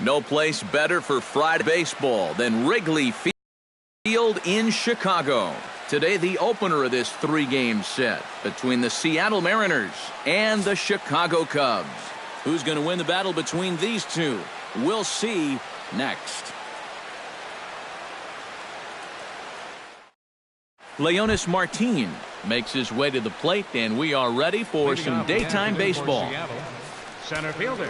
No place better for Friday baseball than Wrigley Field in Chicago. Today, the opener of this three-game set between the Seattle Mariners and the Chicago Cubs. Who's going to win the battle between these two? We'll see next. Leonis Martin makes his way to the plate, and we are ready for some daytime baseball. Center fielder.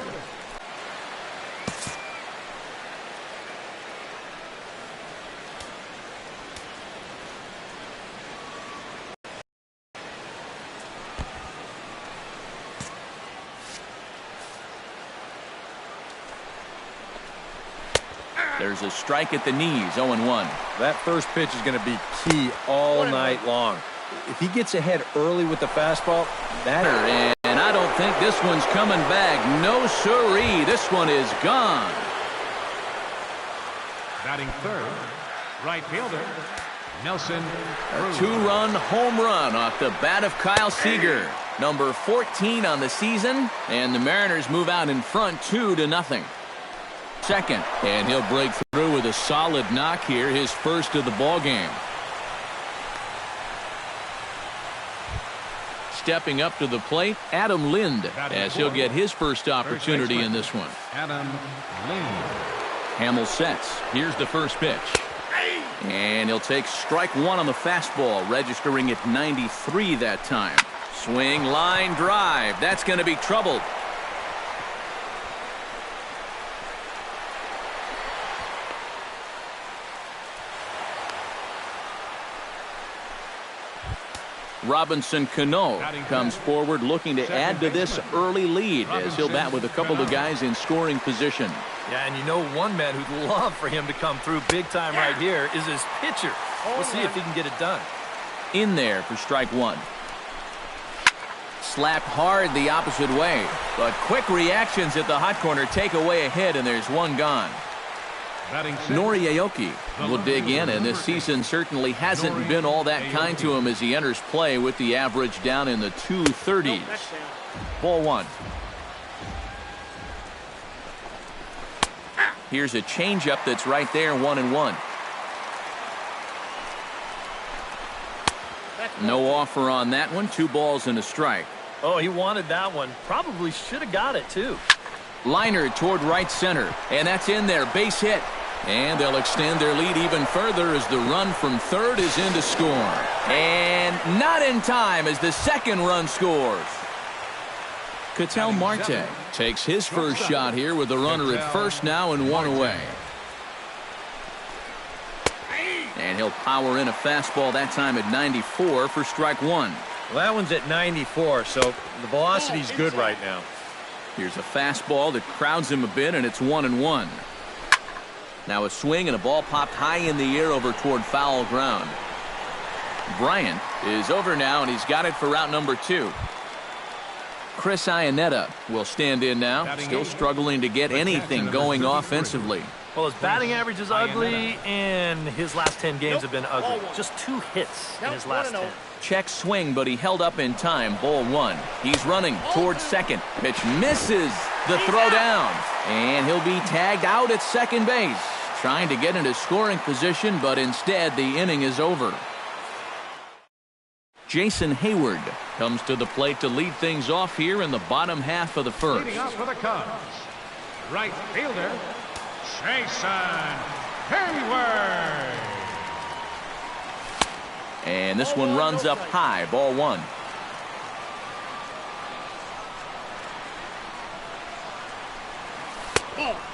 There's a strike at the knees, 0-1. That first pitch is going to be key all night long. If he gets ahead early with the fastball, that and I don't think this one's coming back. No siree. This one is gone. Batting third, right fielder, Nelson. A two-run home run off the bat of Kyle Seager. Number 14 on the season, and the Mariners move out in front 2-0. Second, and he'll break through with a solid knock here, his first of the ball game. Stepping up to the plate, Adam Lind, as he'll get his first opportunity in this one. Adam Lind. Hamill sets. Here's the first pitch. And he'll take strike one on the fastball, registering at 93 that time. Swing, line, drive. That's going to be troubled. Robinson Cano comes forward looking to add to this early lead as he'll bat with a couple of guys in scoring position. Yeah, and you know one man who'd love for him to come through big time right here is his pitcher. We'll see if he can get it done. In there for strike one. Slapped hard the opposite way, but quick reactions at the hot corner take away a hit, and there's one gone. Nori Aoki will dig in, and this season certainly hasn't been all that kind to him as he enters play with the average down in the 230s. Ball one. Here's a changeup that's right there, 1-1. No offer on that one. 2 balls and a strike. Oh, he wanted that one. Probably should have got it, too. Liner toward right center, and that's in there. Base hit. And they'll extend their lead even further as the run from third is in to score. And not in time as the second run scores. Ketel Marte takes his first shot here with the runner at first now and 1 away. And he'll power in a fastball that time at 94 for strike one. Well, that one's at 94, so the velocity's good right now. Here's a fastball that crowds him a bit, and it's 1-1. Now a swing and a ball popped high in the air over toward foul ground. Bryant is over now, and he's got it for route number 2. Chris Iannetta will stand in now, still struggling to get anything going offensively. Well, his batting average is ugly, and his last 10 games have been ugly. Just 2 hits in his last 10. Check swing, but he held up in time. Ball one. He's running towards second. Pitch misses the throw down. And he'll be tagged out at second base. Trying to get into scoring position, but instead the inning is over. Jason Hayward comes to the plate to lead things off here in the bottom half of the first. Leading off for the Cubs, right fielder, Jason Hayward. And this one runs up high. Ball one.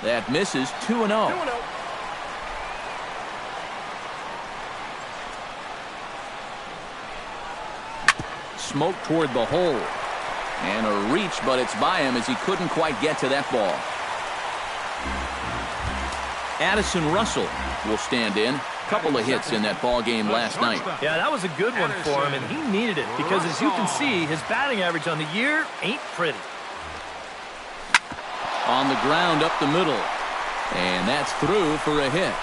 That misses. 2-0. Smoke toward the hole. And a reach, but it's by him as he couldn't quite get to that ball. Addison Russell will stand in. Couple of hits in that ball game last night. Yeah, that was a good one for him, and he needed it because, as you can see, his batting average on the year ain't pretty. On the ground up the middle, and that's through for a hit.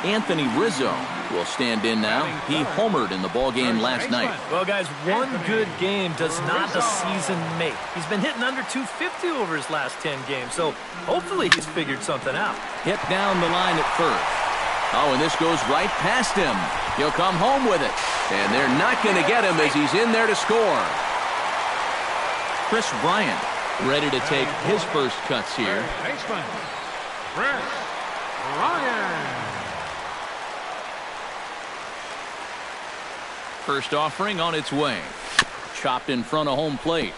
Anthony Rizzo will stand in now. He homered in the ballgame last night. Well, guys, one good game does not a season make. He's been hitting under 250 over his last 10 games, so hopefully he's figured something out. Hit down the line at first. Oh, and this goes right past him. He'll come home with it. And they're not going to get him as he's in there to score. Chris Bryant ready to take his first cuts here. Baseman, Chris Bryant. First offering on its way. Chopped in front of home plate.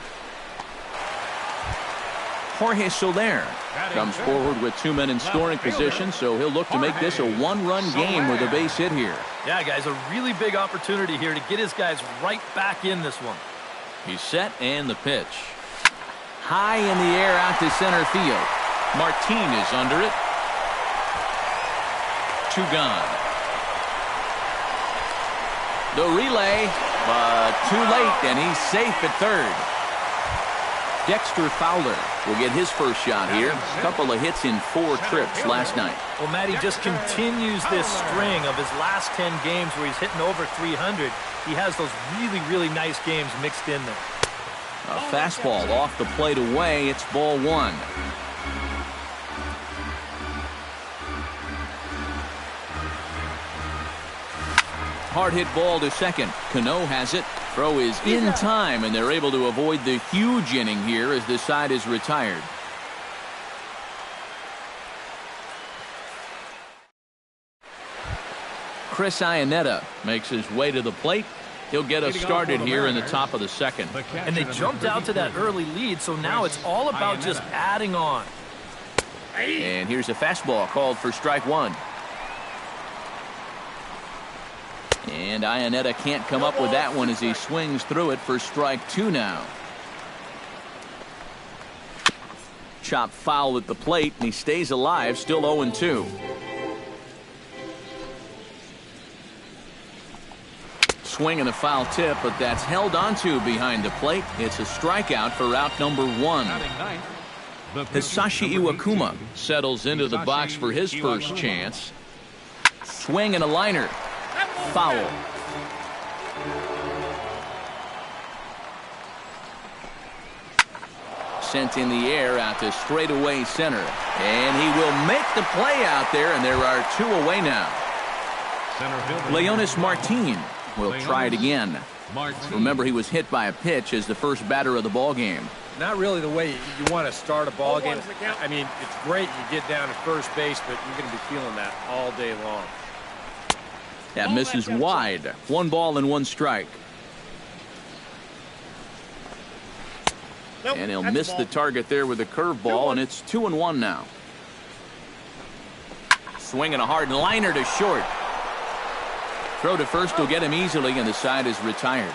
Jorge Soler comes forward with 2 men in scoring position, so he'll look to make this a one-run game with a base hit here. Yeah, guys, a really big opportunity here to get his guys right back in this one. He's set, and the pitch. High in the air out to center field. Martin is under it. 2 gone. The relay, but too late, and he's safe at third. Dexter Fowler will get his first shot here. A couple of hits in 4 trips last night. Well, Matty just continues this string of his last 10 games where he's hitting over 300. He has those really, really nice games mixed in there. A fastball off the plate away. It's ball 1. Hard hit ball to second. Cano has it. Throw is in time, and they're able to avoid the huge inning here as this side is retired. Chris Iannetta makes his way to the plate. He'll get us started here in the top of the second. And they jumped out to that early lead, so now it's all about just adding on. And here's a fastball called for strike 1. And Iannetta can't come up with that one as he swings through it for strike 2 now. Chop foul at the plate, and he stays alive, still 0-2. Swing and a foul tip, but that's held onto behind the plate. It's a strikeout for out number 1. Hisashi Iwakuma settles into the box for his first chance. Swing and a liner. Foul. Sent in the air out to straightaway center. And he will make the play out there, and there are 2 away now. Leonis Martin will try it again. Remember, he was hit by a pitch as the first batter of the ball game. Not really the way you want to start a ball game. I mean, it's great you get down to first base, but you're going to be feeling that all day long. That misses wide. 1 ball and 1 strike. And he'll miss the target there with a curveball, and it's 2-1 now. Swinging a hard liner to short. Throw to first will get him easily, and the side is retired.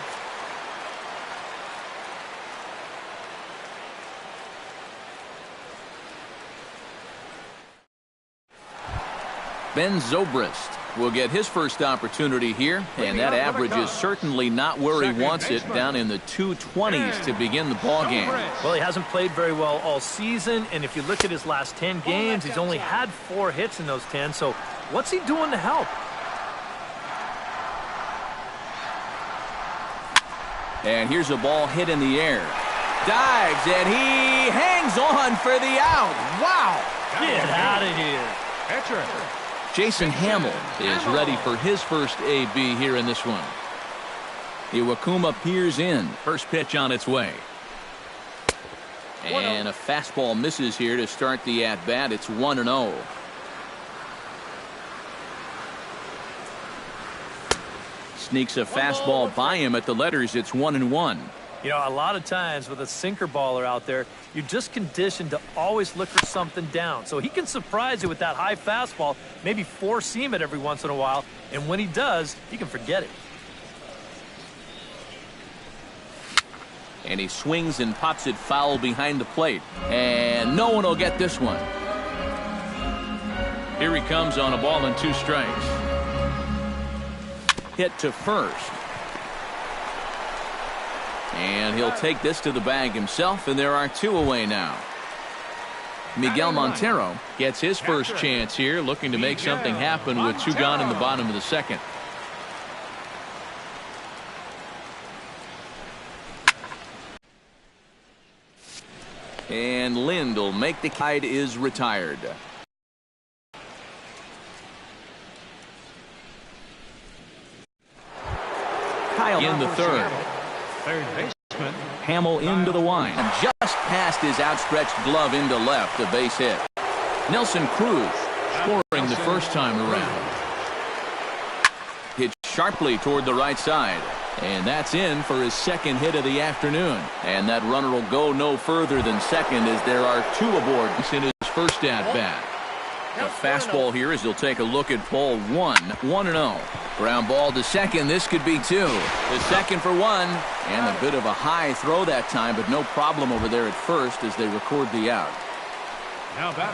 Ben Zobrist will get his first opportunity here, and that average is certainly not where he wants it, down in the 220s to begin the ball game. Well, he hasn't played very well all season, and if you look at his last 10 games, he's only had 4 hits in those 10, so what's he doing to help? And here's a ball hit in the air. Dives, and he hangs on for the out. Wow! Get out of here. Pitcher. Jason Hamill is ready for his first AB here in this one. Iwakuma peers in. First pitch on its way. And a fastball misses here to start the at-bat. It's 1-0. Sneaks a fastball by him at the letters. It's 1-1. You know, a lot of times with a sinker baller out there, you're just conditioned to always look for something down. So he can surprise you with that high fastball, maybe four-seam it every once in a while, and when he does, he can forget it. And he swings and pops it foul behind the plate. And no one will get this one. Here he comes on a ball and 2 strikes. Hit to first. And he'll take this to the bag himself, and there are 2 away now. Miguel Montero gets his first chance here, looking to make something happen with 2 gone in the bottom of the second. And Lind will make the side is retired. Kyle in the third. Third baseman. Hamill into the wind. Just past his outstretched glove into left, a base hit. Nelson Cruz scoring the first time around. Hit sharply toward the right side. And that's in for his second hit of the afternoon. And that runner will go no further than second as there are 2 aboard in his first at-bat. The fastball here as he'll take a look at ball 1, 1-0. Ground ball to second. This could be 2. The second for 1. And a bit of a high throw that time, but no problem over there at first as they record the out.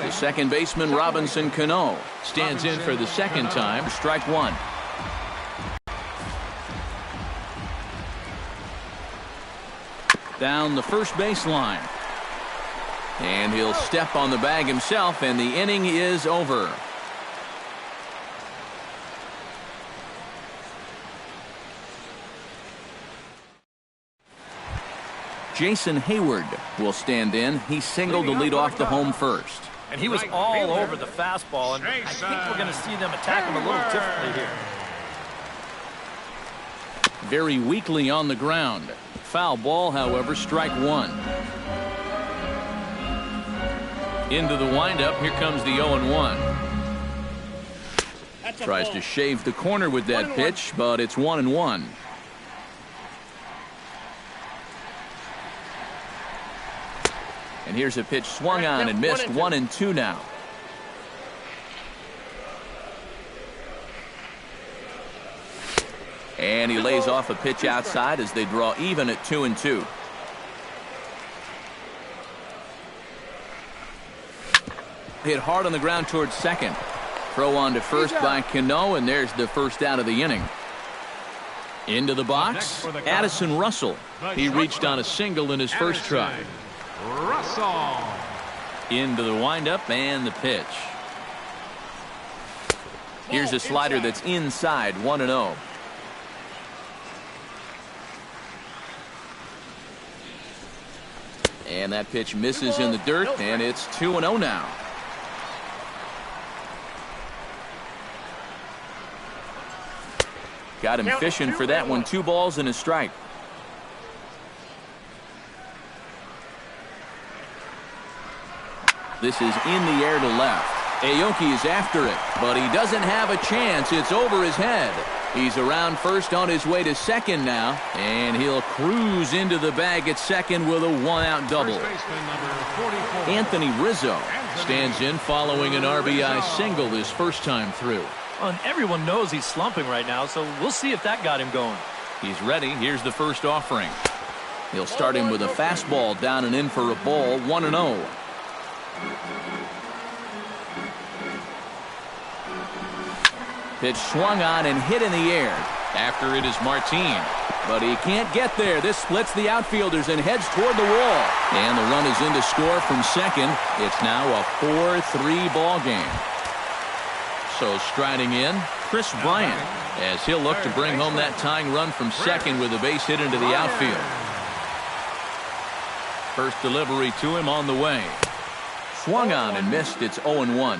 The second baseman, Robinson Cano, stands in for the second time. Strike 1. Down the first baseline. And he'll step on the bag himself, and the inning is over. Jason Hayward will stand in. He singled to lead off the home first. And he was all over the fastball, and I think we're going to see them attack him a little differently here. Very weakly on the ground. Foul ball, however, strike 1. Into the windup. Here comes the 0-1. Tries to shave the corner with that pitch, but it's 1-1. And here's a pitch swung on and missed. 1-2 now. And he lays off a pitch outside as they draw even at 2-2. Hit hard on the ground towards second. Throw on to first by Cano, and there's the first out of the inning. Into the box, Addison Russell. He reached on a single in his first try. Russell. Into the windup and the pitch. Here's a slider that's inside. 1-0. And that pitch misses in the dirt, and it's 2-0 now. Got him fishing for that one. 2 balls and a strike. This is in the air to left. Aoki is after it, but he doesn't have a chance. It's over his head. He's around first on his way to second now, and he'll cruise into the bag at second with a 1-out double. Anthony Rizzo stands in following an RBI single his first time through. Well, and everyone knows he's slumping right now, so we'll see if that got him going. He's ready. Here's the first offering. He'll start him with a fastball down and in for a ball. 1-0. Pitch swung on and hit in the air. After it is Martin. But he can't get there. This splits the outfielders and heads toward the wall. And the run is in to score from second. It's now a 4-3 ball game. So striding in, Chris Bryant, as he'll look to bring home that tying run from second with a base hit into the outfield. First delivery to him on the way. Swung on and missed. It's 0-1.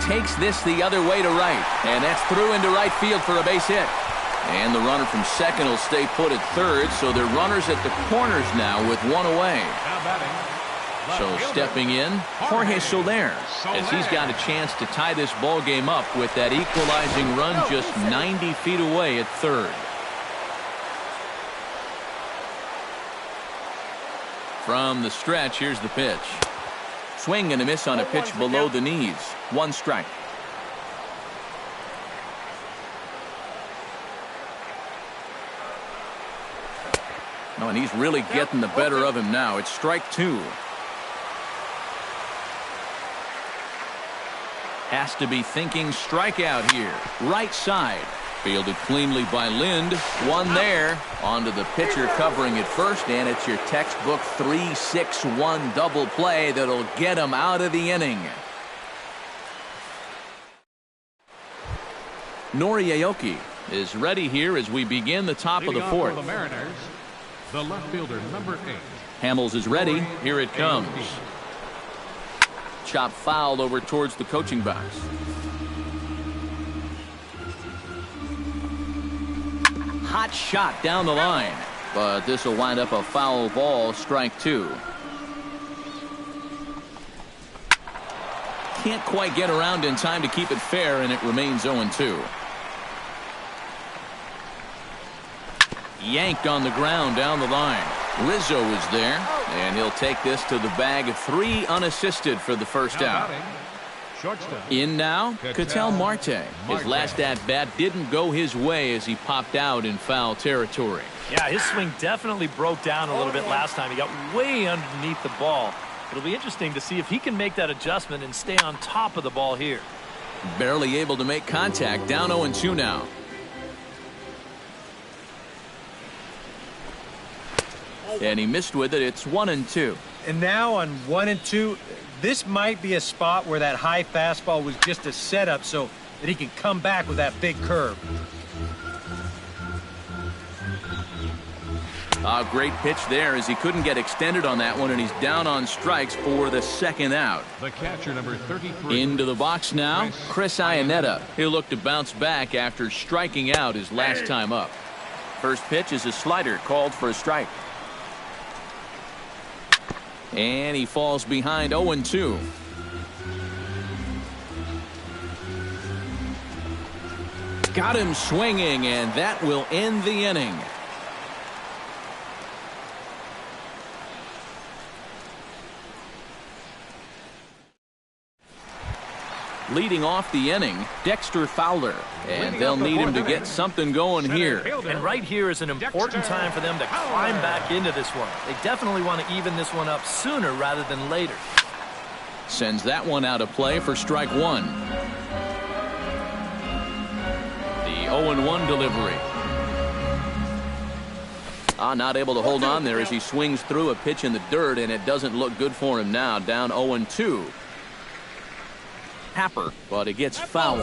Takes this the other way to right, and that's through into right field for a base hit. And the runner from second will stay put at third, so they're runners at the corners now with 1 away. So stepping in, Jorge Soler, as he's got a chance to tie this ball game up with that equalizing run just 90 feet away at third. From the stretch, here's the pitch. Swing and a miss on a pitch below the knees. 1 strike. No, and he's really getting the better of him now. It's strike 2. Has to be thinking strikeout here. Right side. Fielded cleanly by Lind. One there. Onto the pitcher covering at first, and it's your textbook 3-6-1 double play that'll get him out of the inning. Nori Aoki is ready here as we begin the top of the fourth. For the Mariners, the left fielder, number 8. Hamels is ready. Here it comes. Chop fouled over towards the coaching box. Hot shot down the line, but this will wind up a foul ball, strike 2. Can't quite get around in time to keep it fair, and it remains 0-2. Yanked on the ground down the line. Rizzo is there, and he'll take this to the bag. 3 unassisted for the first out. In now, Ketel Marte. His last at-bat didn't go his way as he popped out in foul territory. Yeah, his swing definitely broke down a little bit last time. He got way underneath the ball. It'll be interesting to see if he can make that adjustment and stay on top of the ball here. Barely able to make contact. Down 0-2 now. And he missed with it. It's 1-2. And now on 1-2, this might be a spot where that high fastball was just a setup so that he can come back with that big curve. A great pitch there as he couldn't get extended on that one, and he's down on strikes for the second out. The catcher, number 33. Into the box now, Chris Iannetta. He'll look to bounce back after striking out his last time up. First pitch is a slider called for a strike. And he falls behind 0-2. Got him swinging, and that will end the inning. Leading off the inning, Dexter Fowler, and they'll need him to get something going here. And right here is an important time for them to climb back into this one. They definitely want to even this one up sooner rather than later. Sends that one out of play for strike 1. The 0-1 delivery. Not able to hold on there as he swings through a pitch in the dirt, and it doesn't look good for him now. Down 0-2. Happer, but it gets fouled.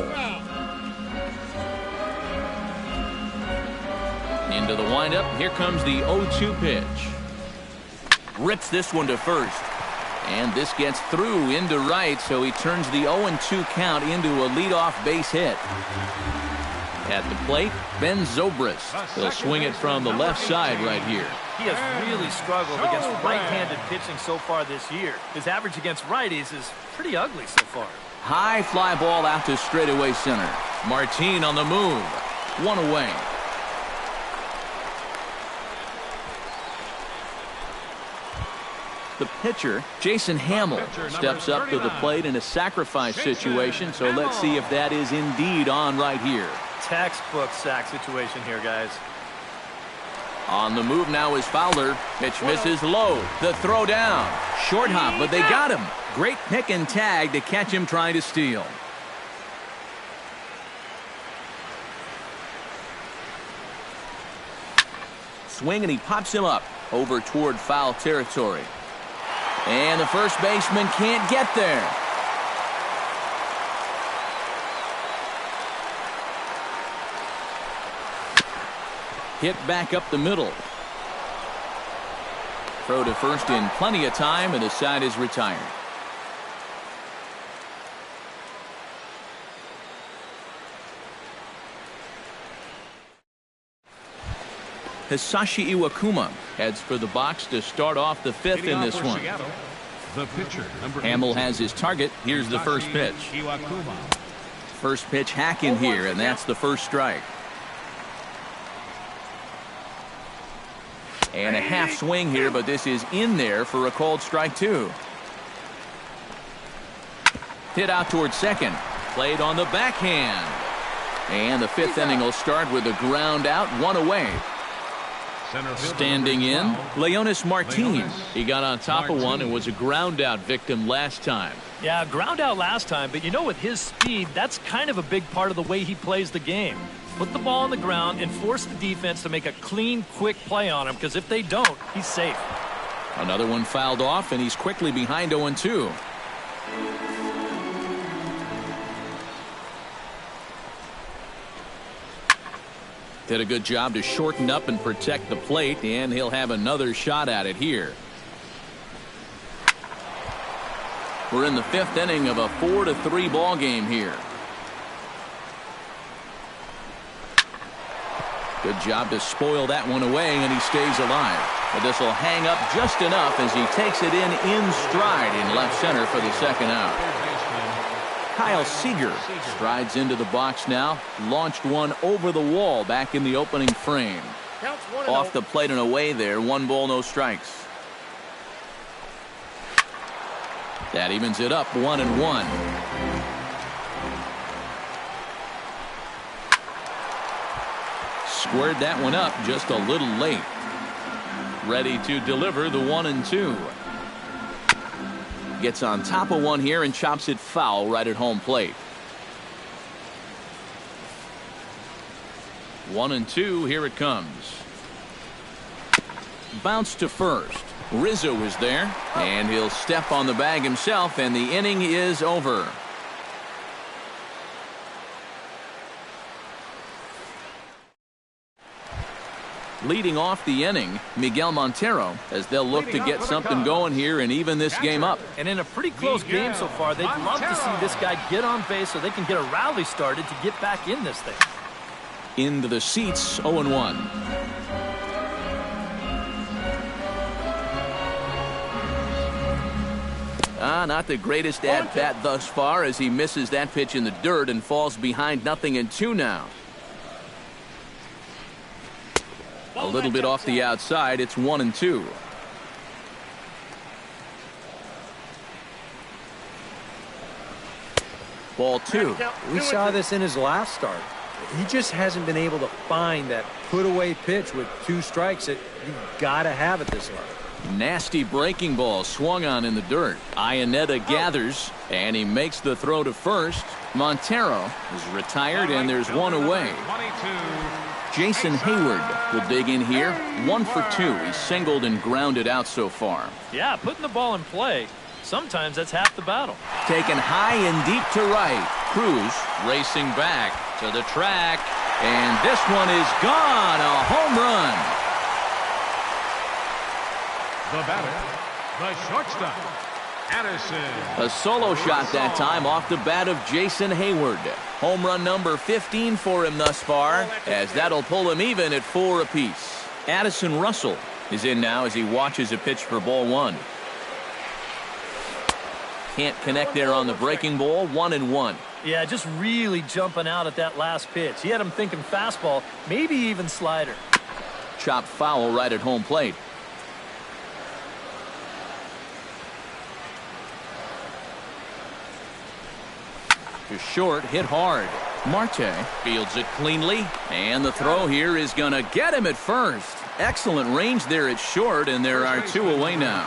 Into the windup. Here comes the 0-2 pitch. Rips this one to first. And this gets through into right, so he turns the 0-2 count into a leadoff base hit. At the plate, Ben Zobrist. He'll swing it from the left side right here. He has really struggled against right-handed pitching so far this year. His average against righties is pretty ugly so far. High fly ball out to straightaway center. Martin on the move. 1 away. The pitcher, Jason Hamill, steps up to the plate in a sacrifice situation, so let's see if that is indeed on right here. Textbook sack situation here, guys. On the move now is Fowler. Pitch misses low. The throw down. Short hop, but they got him. Great pick and tag to catch him trying to steal. Swing, and he pops him up over toward foul territory. And the first baseman can't get there. Hit back up the middle. Throw to first in plenty of time, and the side is retired. Hisashi Iwakuma heads for the box to start off the fifth in this one. The pitcher, Hamill has his target. Here's the first pitch. First pitch hack in here, and that's the first strike. And a half swing here, but this is in there for a called strike 2. Hit out towards second. Played on the backhand. And the fifth inning will start with a ground out, 1 away. Standing in, Leonis Martin. He got on top of one and was a ground out victim last time. Yeah, ground out last time, but you know, with his speed, that's kind of a big part of the way he plays the game. put the ball on the ground and force the defense to make a clean, quick play on him, because if they don't, he's safe. Another one fouled off, and he's quickly behind 0-2. Did a good job to shorten up and protect the plate, and he'll have another shot at it here. We're in the 5th inning of a 4-3 ball game here. Good job to spoil that one away, and he stays alive. But this will hang up just enough as he takes it in stride in left center for the second out. Kyle Seager strides into the box now. Launched one over the wall back in the opening frame. Off the plate and away there. 1 ball, no strikes. That evens it up 1-1. Squared that one up just a little late. Ready to deliver the 1-2. Gets on top of one here and chops it foul right at home plate. 1-2, here it comes. Bounce to first. Rizzo is there, and he'll step on the bag himself, and the inning is over. Leading off the inning, Miguel Montero, as they'll look to get something going here and even this game up. And in a pretty close game so far, they'd love to see this guy get on base so they can get a rally started to get back in this thing. Into the seats, 0-1. Not the greatest at-bat thus far as he misses that pitch in the dirt and falls behind 0-2 now. A little bit off the outside. It's 1-2. Ball 2. We saw this in his last start. He just hasn't been able to find that put-away pitch with 2 strikes that you've got to have at this level. Nasty breaking ball swung on in the dirt. Iannetta gathers, and he makes the throw to first. Montero is retired, and there's one away. Jason Hayward will dig in here. 1 for 2. He's singled and grounded out so far. Yeah, putting the ball in play, sometimes that's half the battle. Taken high and deep to right. Cruz racing back to the track, and this one is gone. A home run. The batter, the shortstop, Addison. A solo shot that time off the bat of Jason Hayward. Home run number 15 for him thus far, as that'll pull him even at 4 apiece. Addison Russell is in now as he watches a pitch for ball 1. Can't connect there on the breaking ball. 1-1. Yeah, just really jumping out at that last pitch. He had him thinking fastball, maybe even slider. Chopped foul right at home plate. To short, hit hard. Marte fields it cleanly, and the throw here is going to get him at first. Excellent range there at short, and there are 2 away now.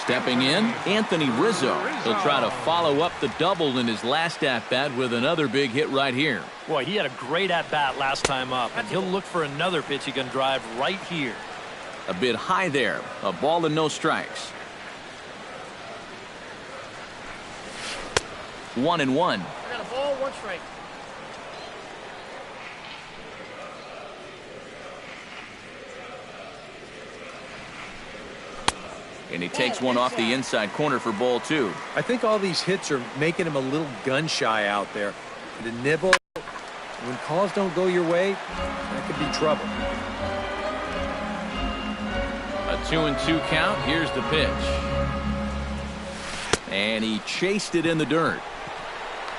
Stepping in, Anthony Rizzo. He'll try to follow up the double in his last at-bat with another big hit right here. Boy, he had a great at-bat last time up, and he'll look for another pitch he can drive right here. A bit high there. A ball and no strikes. 1-1. I got a ball, 1 strike. And he takes one off the inside corner for ball 2. I think all these hits are making him a little gun-shy out there. The nibble, when calls don't go your way, that could be trouble. A 2-2 count. Here's the pitch. And he chased it in the dirt.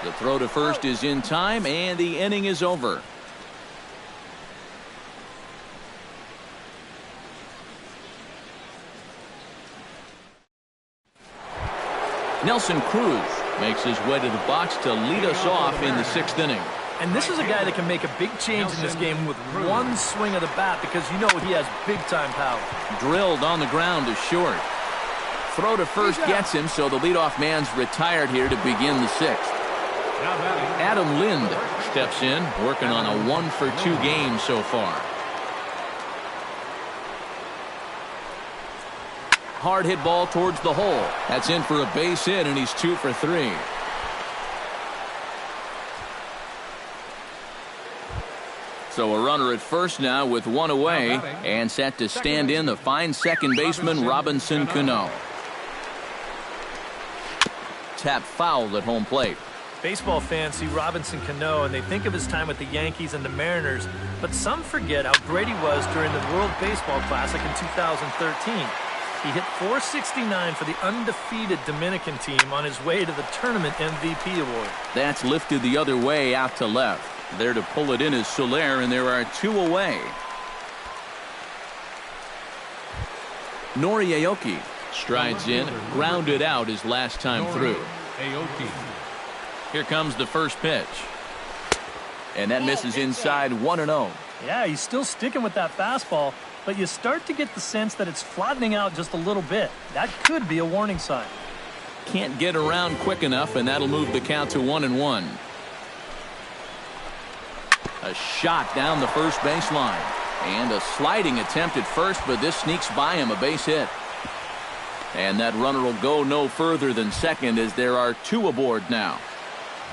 The throw to first is in time, and the inning is over. Nelson Cruz makes his way to the box to lead us off in the 6th inning. And this is a guy that can make a big change in this game with one swing of the bat, because you know he has big-time power. Drilled on the ground to short. Throw to first gets him, so the leadoff man's retired here to begin the 6th. Now batting. Adam Lind steps in, working on a 1-for-2 game so far. Hard hit ball towards the hole. That's in for a base hit, and he's 2 for 3. So a runner at first now with one away, and set to stand in the fine second baseman Robinson Cano. Tap foul at home plate. Baseball fans see Robinson Cano and they think of his time with the Yankees and the Mariners, but some forget how great he was during the World Baseball Classic in 2013. He hit .469 for the undefeated Dominican team on his way to the tournament MVP award. That's lifted the other way out to left. There to pull it in is Soler, and there are 2 away. Nori Aoki strides in, grounded out his last time through. Aoki. Here comes the first pitch. And that misses inside 1-0. Yeah, he's still sticking with that fastball, but you start to get the sense that it's flattening out just a little bit. That could be a warning sign. Can't get around quick enough, and that'll move the count to 1-1. A shot down the first baseline. And a sliding attempt at first, but this sneaks by him, a base hit. And that runner will go no further than second as there are 2 aboard now.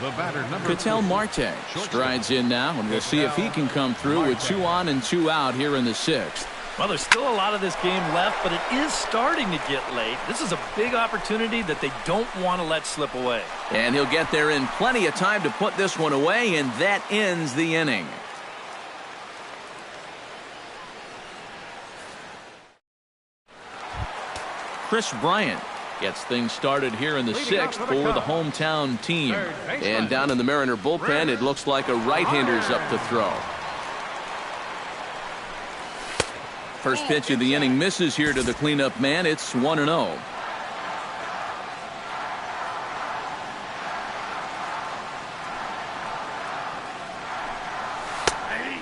The batter, number Ketel 3. Marte strides in now, and we'll see if he can come through with 2 on and 2 out here in the 6th. Well, there's still a lot of this game left, but it is starting to get late. This is a big opportunity that they don't want to let slip away. And he'll get there in plenty of time to put this one away, and that ends the inning. Chris Bryant gets things started here in the 6th for the hometown team. And down in the Mariner bullpen, it looks like a right-hander's up to throw. First pitch of the inning misses here to the cleanup man. It's 1-0.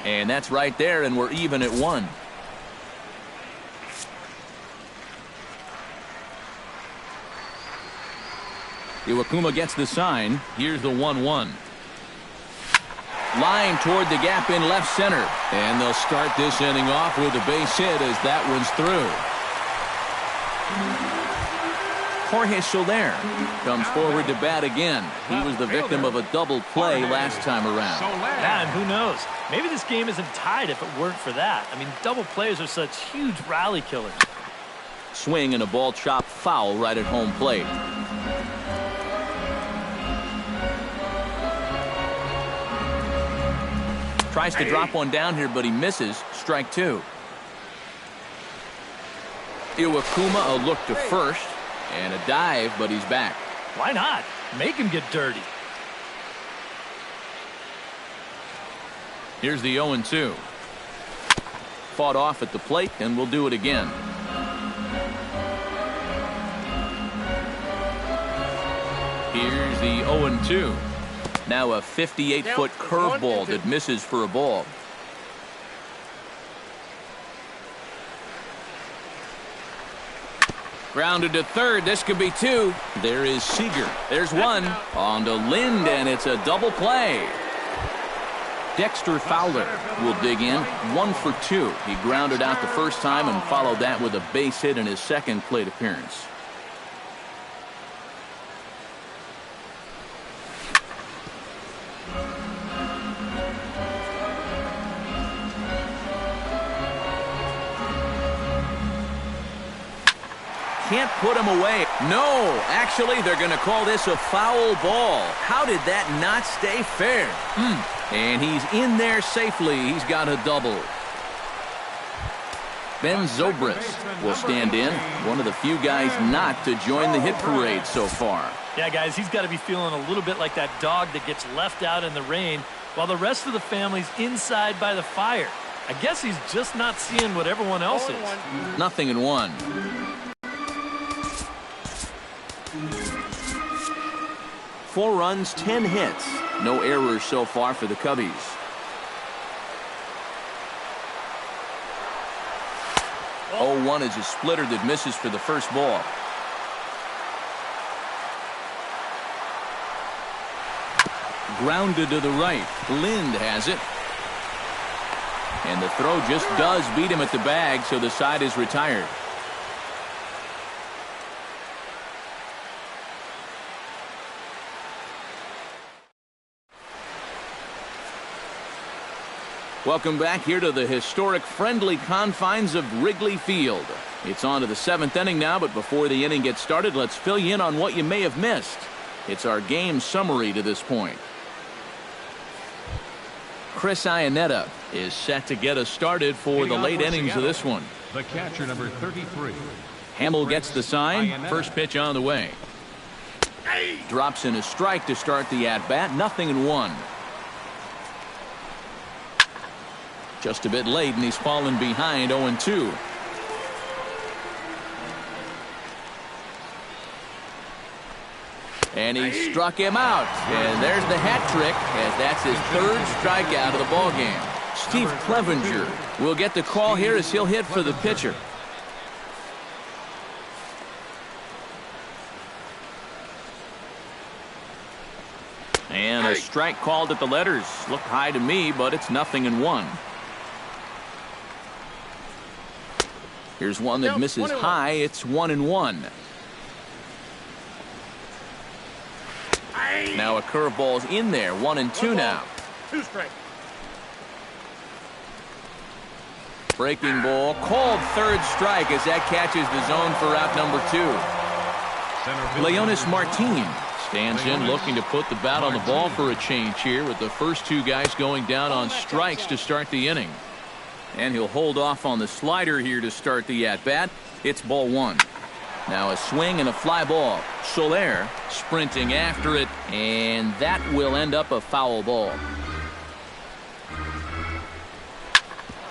And that's right there, and we're even at 1. Iwakuma gets the sign. Here's the 1-1. Line toward the gap in left center. And they'll start this inning off with a base hit as that one's through. Jorge Soler comes forward to bat again. He was the victim of a double play last time around. Yeah, and who knows? Maybe this game isn't tied if it weren't for that. I mean, double plays are such huge rally killers. Swing and a ball chopped foul right at home plate. Tries to drop one down here, but he misses. Strike 2. Iwakuma a look to first. And a dive, but he's back. Why not? Make him get dirty. Here's the 0-2. Fought off at the plate, and we'll do it again. Here's the 0-2. Now a 58-foot curveball that misses for a ball. Grounded to third. This could be 2. There is Seager. There's 1. On to Lind, and it's a double play. Dexter Fowler will dig in. 1 for 2. He grounded out the first time and followed that with a base hit in his second plate appearance. Can't put him away. No, actually, they're going to call this a foul ball. How did that not stay fair? And he's in there safely. He's got a double. Ben Zobrist will stand in. One of the few guys not to join the hit parade so far. Yeah, guys, he's got to be feeling a little bit like that dog that gets left out in the rain while the rest of the family's inside by the fire. I guess he's just not seeing what everyone else is. 0-1. 4 runs, 10 hits. No errors so far for the Cubbies. Oh, 0-1 is a splitter that misses for the first ball. grounded to the right. Lind has it. And the throw just does beat him at the bag, so the side is retired. Welcome back here to the historic friendly confines of Wrigley Field. It's on to the 7th inning now, but before the inning gets started, let's fill you in on what you may have missed. It's our game summary to this point. Chris Iannetta is set to get us started for the late innings of this one. The catcher, number 33. Hamill gets the sign. Iannetta. First pitch on the way. Drops in a strike to start the at-bat. 0-1. Just a bit late, and he's fallen behind 0-2. And he struck him out. And there's the hat trick, as that's his 3rd strikeout of the ballgame. Steve Clevenger will get the call here as he'll hit for the pitcher. And a strike called at the letters. Looked high to me, but it's 0-1. Here's one that misses high. It's 1-1. Now a curveball's in there. 1-2 now. 2 strike. Breaking ball. Called 3rd strike as that catches the zone for out number 2. Leonis Martin stands in looking to put the bat on the ball for a change here with the first 2 guys going down on strikes to start the inning. And he'll hold off on the slider here to start the at-bat. It's ball 1. Now a swing and a fly ball. Soler sprinting after it, and that will end up a foul ball.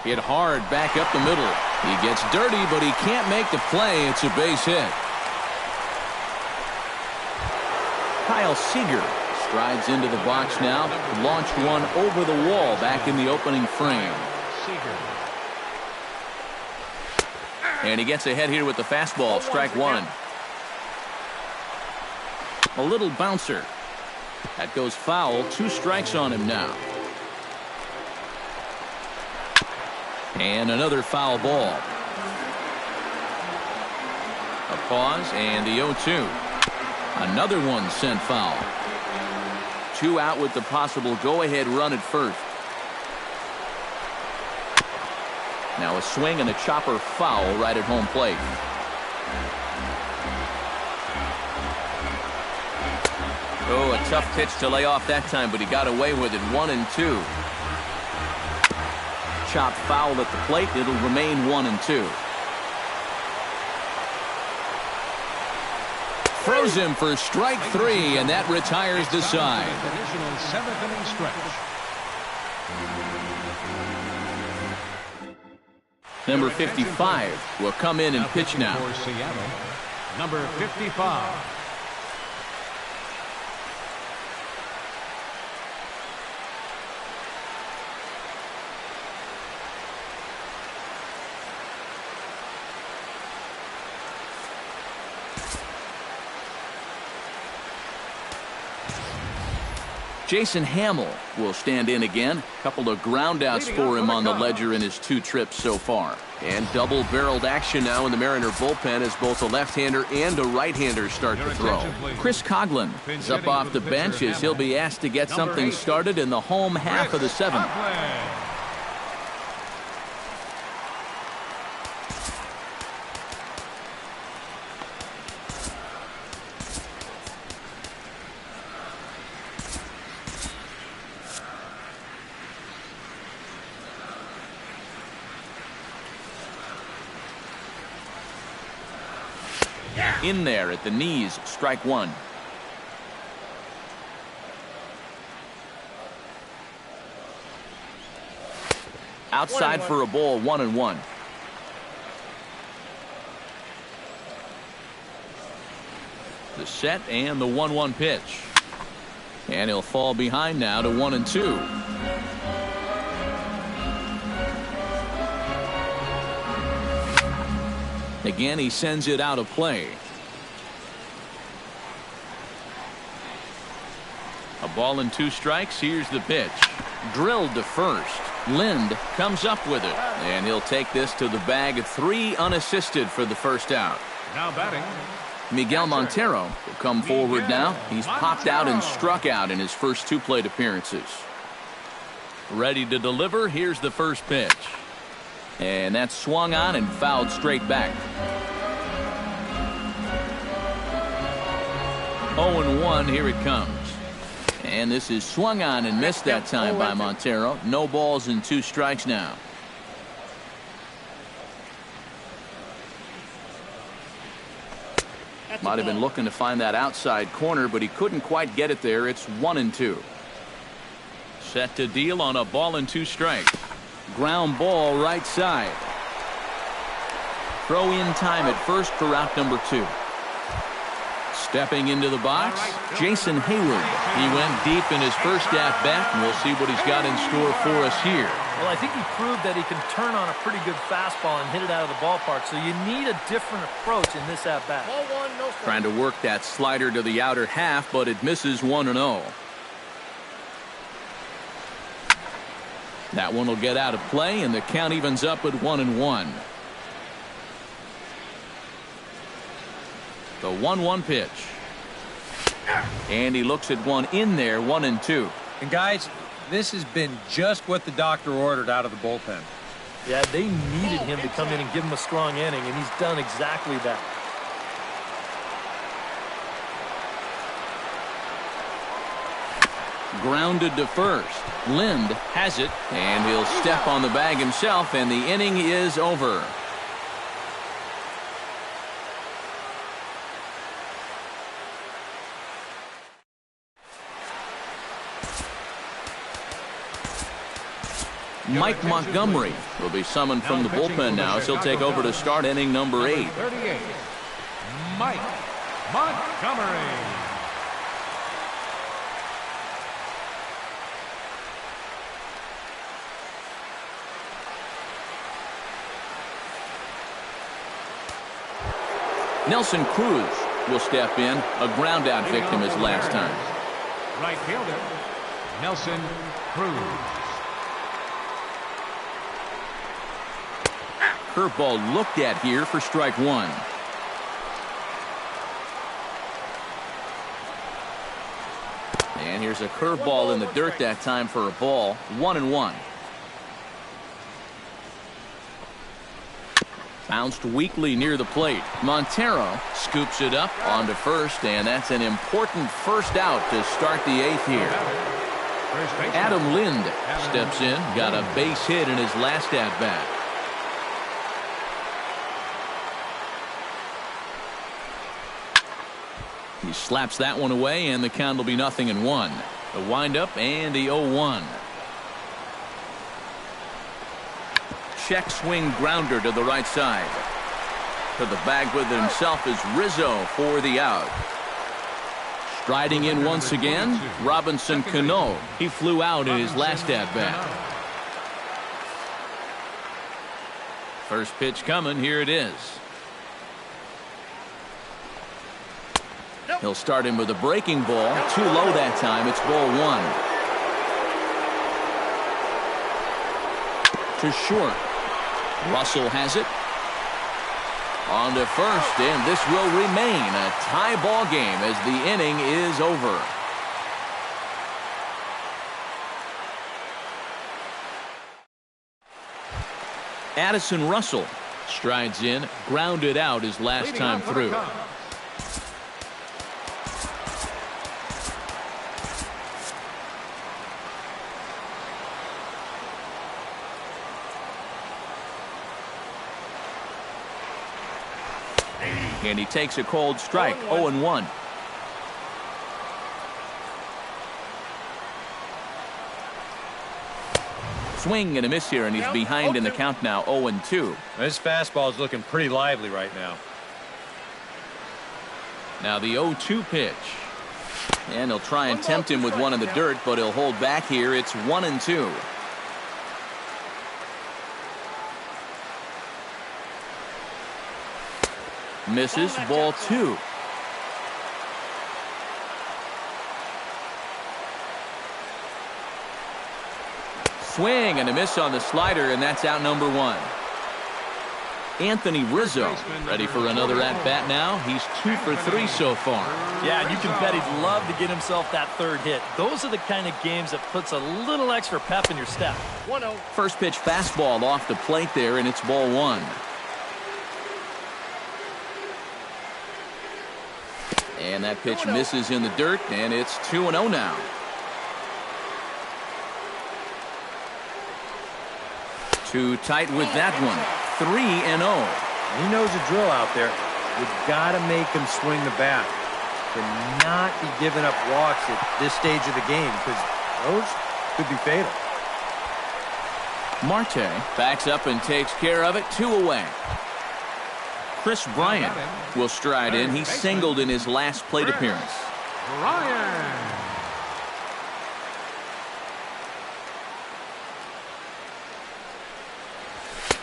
Hit hard back up the middle. He gets dirty, but he can't make the play. It's a base hit. Kyle Seager strides into the box now. Launched one over the wall back in the opening frame. And he gets ahead here with the fastball. Strike 1. A little bouncer. That goes foul. 2 strikes on him now. And another foul ball. A pause and the 0-2. Another one sent foul. 2 out with the possible go-ahead run at first. Now a swing and a chopper foul right at home plate. Oh, a tough pitch to lay off that time, but he got away with it. 1-2. Chopped foul at the plate. It'll remain 1-2. Throws him for strike 3, and that retires the side. Additional 7th inning stretch. Number 55 will come in and pitch now. For Seattle, number 55. Jason Hamill will stand in again. A couple of groundouts for him on the ledger in his 2 trips so far. And double-barreled action now in the Mariner bullpen as both a left-hander and a right-hander start to throw. Chris Coughlin is up off the bench as he'll be asked to get something started in the home half of the 7th. In there at the knees. Strike 1. Outside for a ball. 1-1. The set and the 1-1 pitch. And he'll fall behind now to 1-2. Again, he sends it out of play. A ball and 2 strikes. Here's the pitch. Drilled to first. Lind comes up with it, and he'll take this to the bag at 3 unassisted for the first out. Now batting, Miguel Montero will come forward now. He's popped out and struck out in his first 2 plate appearances. Ready to deliver. Here's the first pitch. And that's swung on and fouled straight back. 0-1, here it comes. And this is swung on and missed that time by Montero. No balls and 2 strikes now. Might have been looking to find that outside corner, but he couldn't quite get it there. It's 1-2. Set to deal on a ball and 2 strikes. Ground ball right side. Throw in time at first for out number 2. Stepping into the box, Jason Hayward. He went deep in his first at-bat, and we'll see what he's got in store for us here. Well, I think he proved that he can turn on a pretty good fastball and hit it out of the ballpark, so you need a different approach in this at-bat. Ball 1, no strike. Trying to work that slider to the outer half, but it misses 1-0. That one will get out of play, and the count evens up at 1-1. The 1-1 pitch. And he looks at one in there, 1-2. And guys, this has been just what the doctor ordered out of the bullpen. Yeah, they needed him to come in and give him a strong inning, and he's done exactly that. Grounded to first. Lind has it, and he'll step on the bag himself, and the inning is over. Mike Montgomery will be summoned from the bullpen now as he'll take over to start inning number 8. 38, Mike Montgomery. Nelson Cruz will step in, a ground out victim his last time. Right fielder, Nelson Cruz. Curveball looked at here for strike 1. And here's a curveball in the dirt that time for a ball. 1-1. Bounced weakly near the plate. Montero scoops it up onto first, and that's an important first out to start the 8th here. Adam Lind steps in, got a base hit in his last at-bat. He slaps that one away, and the count will be 0-1. The windup and the 0-1. Check swing grounder to the right side. To the bag with it himself is Rizzo for the out. Striding in once again, Robinson Cano. He flew out in his last at-bat. First pitch coming. Here it is. He'll start him with a breaking ball. Too low that time. It's ball 1. To short. Russell has it. On to first, and this will remain a tie ball game as the inning is over. Addison Russell strides in, grounded out his last time through. And he takes a cold strike. 0-1. Swing and a miss here, and he's behind in the count now. 0-2. This fastball is looking pretty lively right now. Now the 0-2 pitch. And he'll try and tempt him with one in the dirt, but he'll hold back here. It's 1-2. Misses, ball 2. Swing and a miss on the slider, and that's out number one. Anthony Rizzo ready for another at-bat now. He's 2 for 3 so far. Yeah, and you can bet he'd love to get himself that third hit. Those are the kind of games that puts a little extra pep in your step. 1-0. First pitch fastball off the plate there, and it's ball one. And that pitch misses in the dirt, and it's 2-0 now. Too tight with that one. 3-0. He knows the drill out there. You've got to make him swing the bat. Cannot be giving up walks at this stage of the game because those could be fatal. Marte backs up and takes care of it. 2 away. Chris Bryant will stride in. He singled in his last plate appearance. Bryant.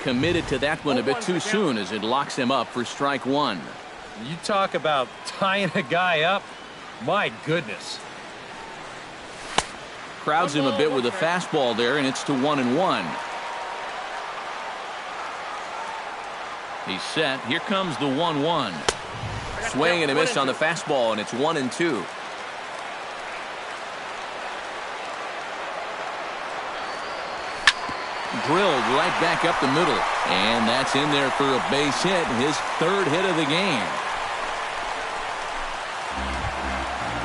Committed to that one a bit too soon as it locks him up for strike one. You talk about tying a guy up. My goodness. Crowds him a bit with a fastball there, and it's to 1-1. He's set. Here comes the 1-1. Swing and a miss on the fastball, and it's 1-2. Drilled right back up the middle, and that's in there for a base hit, his third hit of the game.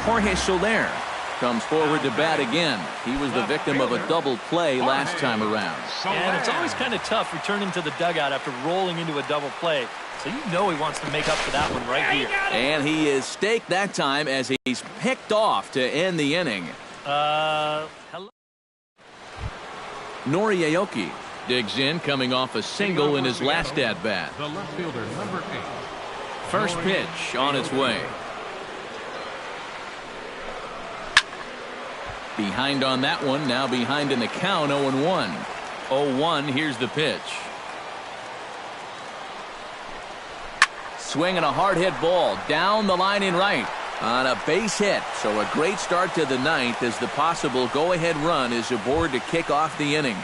Jorge Soler comes forward to bat again. He was the victim of a double play last time around. And it's always kind of tough returning to the dugout after rolling into a double play. So you know he wants to make up for that one right here. And he is staked that time as he's picked off to end the inning. Hello? Nori Aoki digs in, coming off a single in his last at-bat. The left fielder, number 8. First pitch on its way. Behind on that one, now behind in the count, 0-1. 0-1, here's the pitch. Swinging a hard hit ball down the line in right on a base hit. So a great start to the ninth as the possible go-ahead run is aboard to kick off the inning.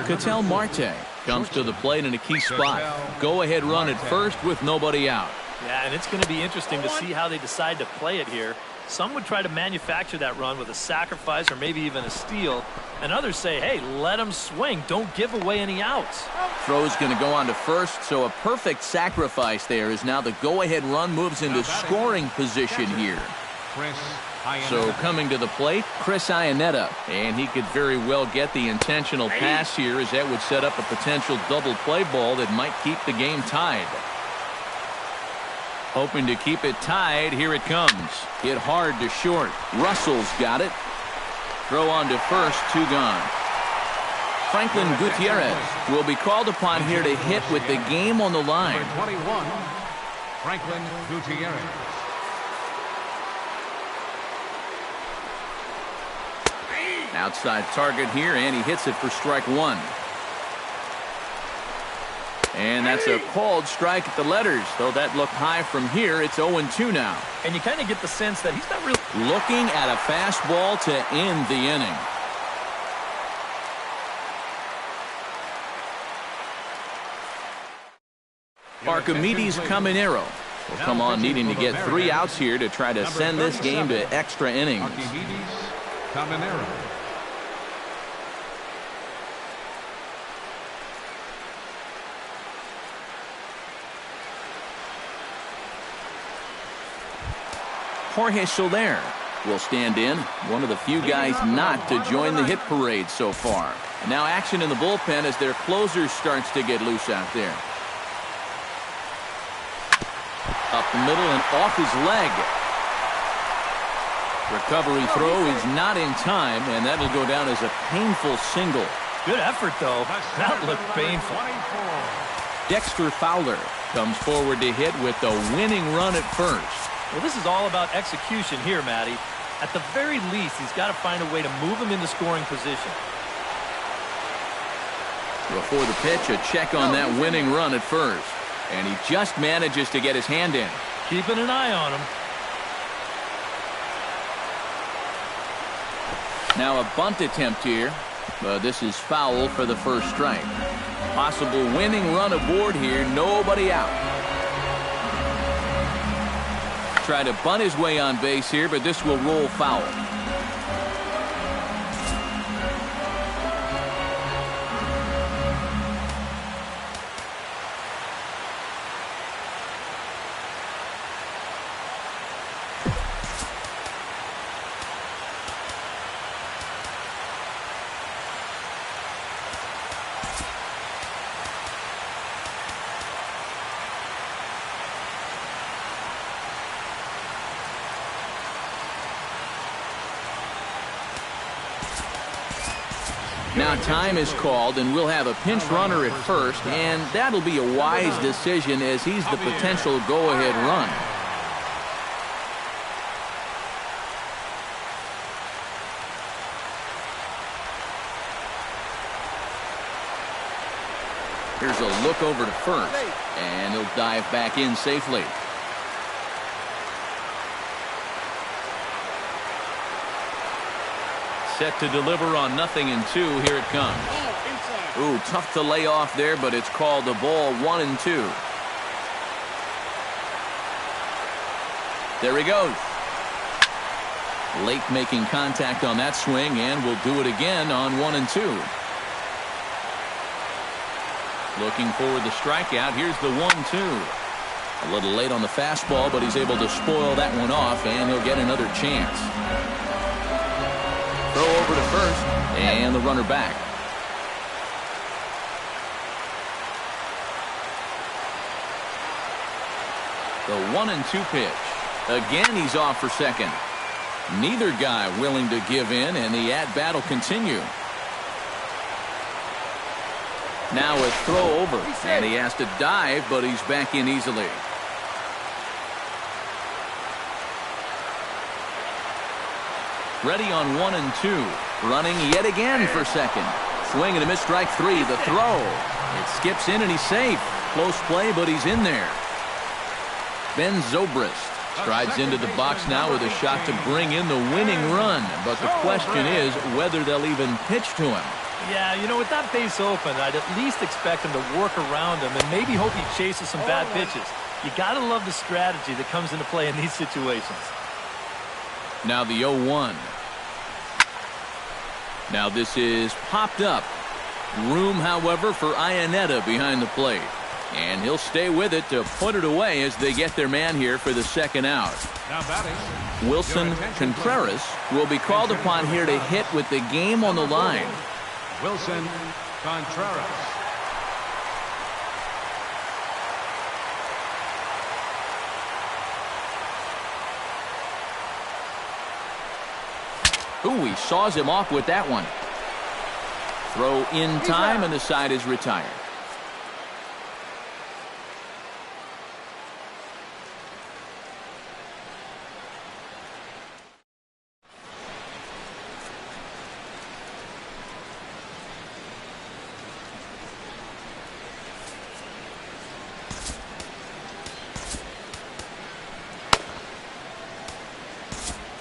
Ketel Marte comes to the plate in a key spot. Go-ahead run at first with nobody out. Yeah, and it's going to be interesting to see how they decide to play it here. Some would try to manufacture that run with a sacrifice or maybe even a steal. And others say, hey, let him swing. Don't give away any outs. Throw's going to go on to first, so a perfect sacrifice there as now the go-ahead run moves into scoring position here. So coming to the plate, Chris Iannetta. And he could very well get the intentional pass here as that would set up a potential double play ball that might keep the game tied. Hoping to keep it tied. Here it comes. Hit hard to short. Russell's got it. Throw on to first. 2 gone. Franklin Gutierrez will be called upon here to hit with the game on the line. Number 21, Franklin Gutierrez. Outside target here, and he hits it for strike one. And that's a called strike at the letters. Though that looked high from here, it's 0-2 now. And you kind of get the sense that he's not really looking at a fastball to end the inning. Archimedes Caminero will come on needing to get 3 outs here to try to send this game to extra innings. Archimedes Caminero. Jorge Soler will stand in, one of the few guys not to join the hit parade so far. And now action in the bullpen as their closer starts to get loose out there. Up the middle and off his leg. Recovery throw is not in time, and that'll go down as a painful single. good effort, though. That looked painful. Dexter Fowler comes forward to hit with the winning run at first. Well, this is all about execution here, Matty. At the very least, he's got to find a way to move him into scoring position. Before the pitch, a check on that winning run at first. And he just manages to get his hand in. Keeping an eye on him. Now a bunt attempt here. But this is foul for the first strike. Possible winning run aboard here. Nobody out. Try to bunt his way on base here, but this will roll foul. Now time is called, and we'll have a pinch runner at first, and that'll be a wise decision as he's the potential go-ahead run. Here's a look over to first, and he'll dive back in safely. Set to deliver on 0-2. Here it comes. Ooh, tough to lay off there, but it's called the ball 1-2. There he goes. Late making contact on that swing, and will do it again on 1-2. Looking for the strikeout. Here's the 1-2. A little late on the fastball, but he's able to spoil that one off, and he'll get another chance. Throw over to first, and the runner back. The 1-2 pitch. Again, he's off for second. Neither guy willing to give in, and the at-bat will continue. Now a throw over, and he has to dive, but he's back in easily. Ready on 1-2. Running yet again for second. Swing and a miss, strike three. The throw. It skips in and he's safe. Close play, but he's in there. Ben Zobrist strides into the box now with a shot to bring in the winning run. But the question is whether they'll even pitch to him. Yeah, you know, with that base open, I'd at least expect him to work around him and maybe hope he chases some bad pitches. You got to love the strategy that comes into play in these situations. Now the 0-1. Now this is popped up. Room, however, for Iannetta behind the plate. And he'll stay with it to put it away as they get their man here for the second out. Now batting, Wilson Contreras will be called upon here to hit with the game on the line. Wilson Contreras. Ooh, he saws him off with that one. Throw in time, and the side is retired.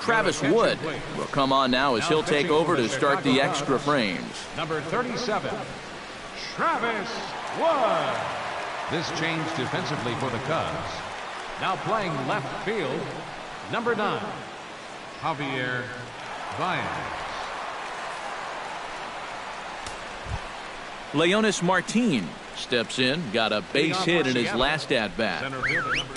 Travis Wood will come on now as he'll take over to start the extra frames. Number 37, Travis Wood. This change defensively for the Cubs. Now playing left field, number 9, Javier Baez. Leonis Martin steps in, got a base hit in his last at-bat. Center fielder number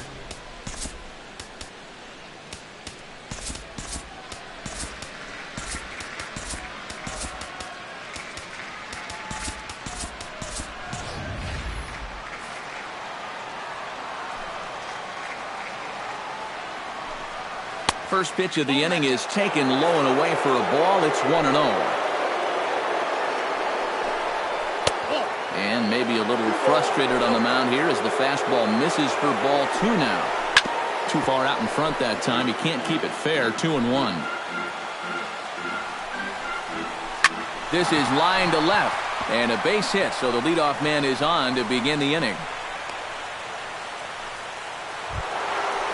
First pitch of the inning is taken low and away for a ball. It's 1-0. And maybe a little frustrated on the mound here as the fastball misses for ball 2 now. Too far out in front that time. He can't keep it fair. 2-1. This is line to left. And a base hit, so the leadoff man is on to begin the inning.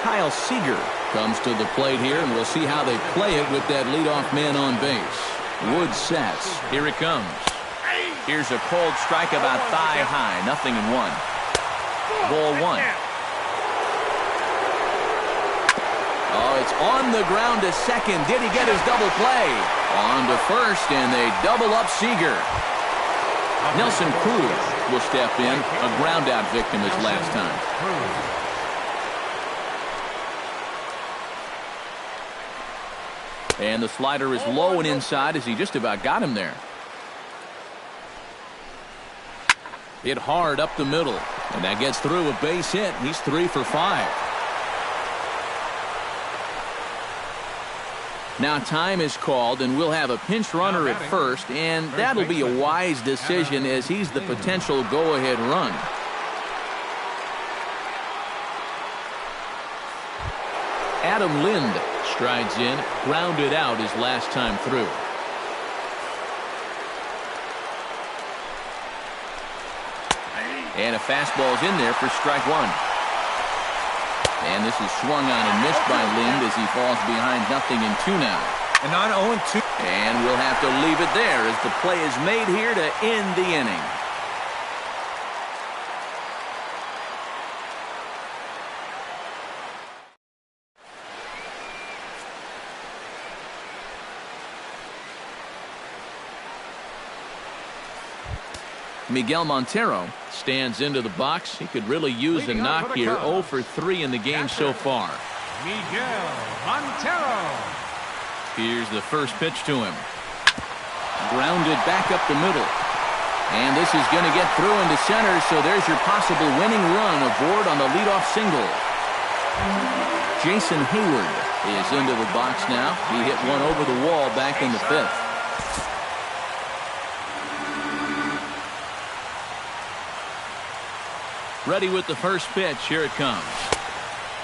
Kyle Seager comes to the plate here, and we'll see how they play it with that leadoff man on base. Wood sets. Here it comes. Here's a cold strike about thigh high. 0-1. Ball 1. Oh, it's on the ground to second. Did he get his double play? On to first, and they double up Seager. Nelson Cruz will step in. A ground out victim his last time. And the slider is low and inside as he just about got him there. Hit hard up the middle. And that gets through a base hit. He's 3 for 5. Now time is called, and we'll have a pinch runner at first, and that'll be a wise decision as he's the potential go-ahead run. Adam Lind strides in, grounded out his last time through. And a fastball's in there for strike 1. And this is swung on and missed by Lind as he falls behind 0-2 now. And on 0-2. And we'll have to leave it there as the play is made here to end the inning. Miguel Montero stands into the box. He could really use a knock here. 0 for 3 in the game so far. Miguel Montero. Here's the first pitch to him. Grounded back up the middle. And this is going to get through into center, so there's your possible winning run aboard on the leadoff single. Jason Hayward is into the box now. He hit one over the wall back in the 5th. Ready with the first pitch. Here it comes.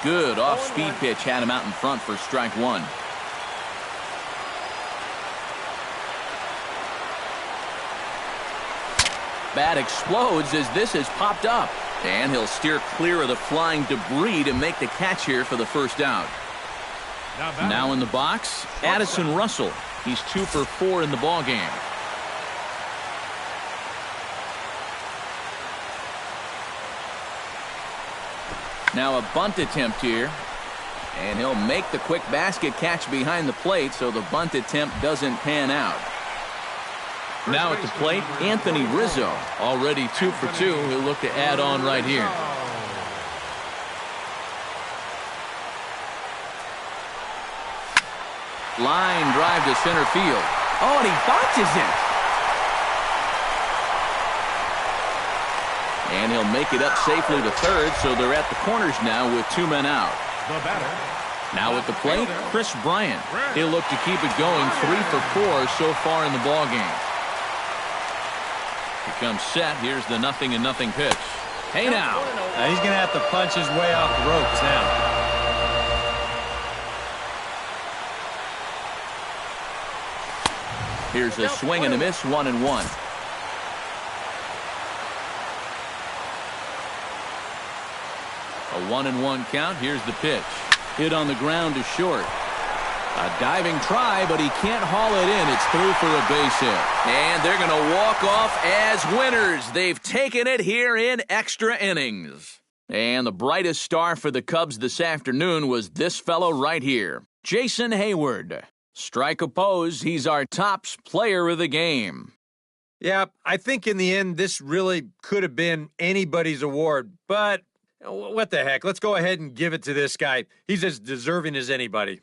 Good off-speed pitch. Had him out in front for strike 1. Bat explodes as this has popped up. And he'll steer clear of the flying debris to make the catch here for the first out. Now in the box, Addison Russell. He's 2 for 4 in the ballgame. Now a bunt attempt here. And he'll make the quick basket catch behind the plate, so the bunt attempt doesn't pan out. Now at the plate, Anthony Rizzo. Already 2 for 2. He'll look to add on right here. Line drive to center field. Oh, and he botches it. And he'll make it up safely to third, so they're at the corners now with 2 men out. The batter. Now at the plate, Chris Bryant. He'll look to keep it going. 3 for 4 so far in the ballgame. He comes set. Here's the 0-0 pitch. Hey now. Now he's going to have to punch his way off the ropes now. Here's a swing and a miss. 1-1. A 1-1 count. Here's the pitch. Hit on the ground to short. A diving try, but he can't haul it in. It's through for a base hit. And they're going to walk off as winners. They've taken it here in extra innings. And the brightest star for the Cubs this afternoon was this fellow right here, Jason Hayward. Strike opposed. He's our top player of the game. Yeah, I think in the end, this really could have been anybody's award, but what the heck? Let's go ahead and give it to this guy. He's as deserving as anybody.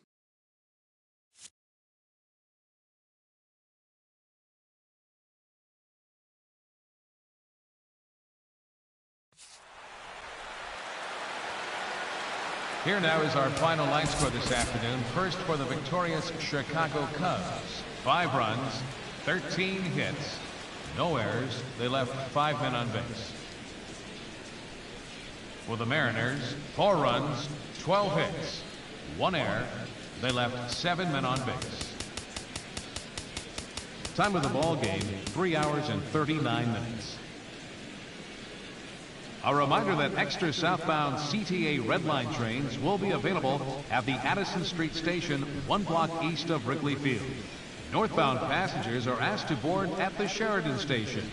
Here now is our final line score this afternoon. First for the victorious Chicago Cubs. 5 runs, 13 hits, no errors. They left 5 men on base. For the Mariners, 4 runs, 12 hits, 1 error. They left 7 men on base. Time of the ball game, 3 hours and 39 minutes. A reminder that extra southbound CTA Red Line trains will be available at the Addison Street Station, 1 block east of Wrigley Field. Northbound passengers are asked to board at the Sheridan station.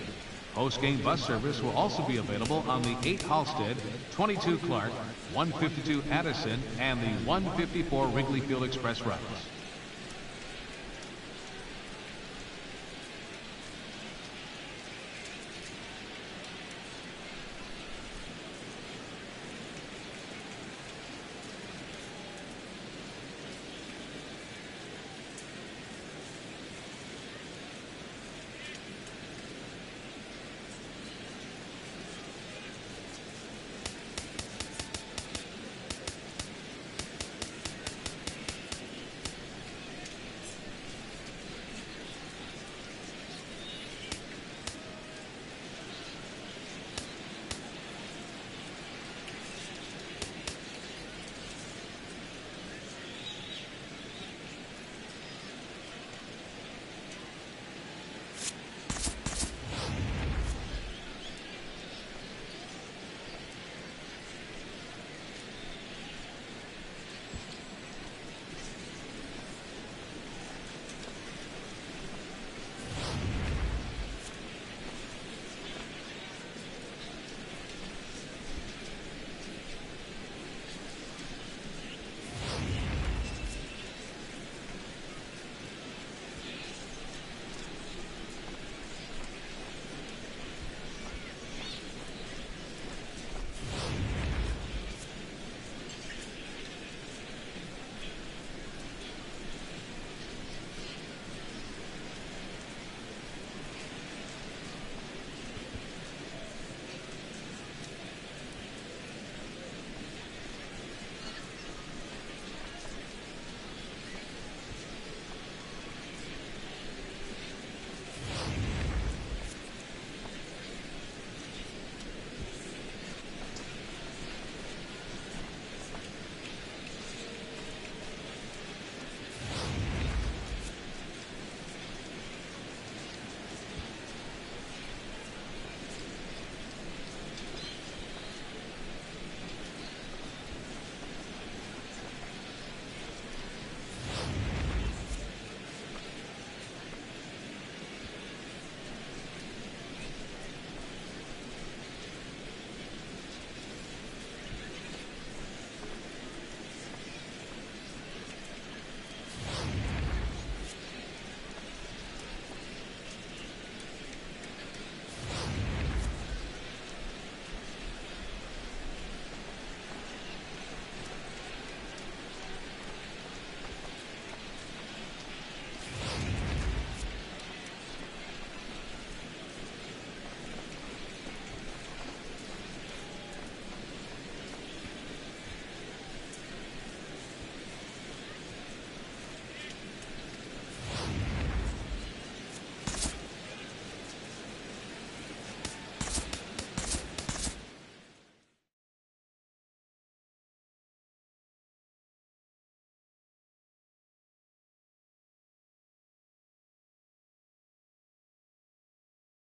Post-game bus service will also be available on the 8 Halstead, 22 Clark, 152 Addison, and the 154 Wrigley Field Express routes.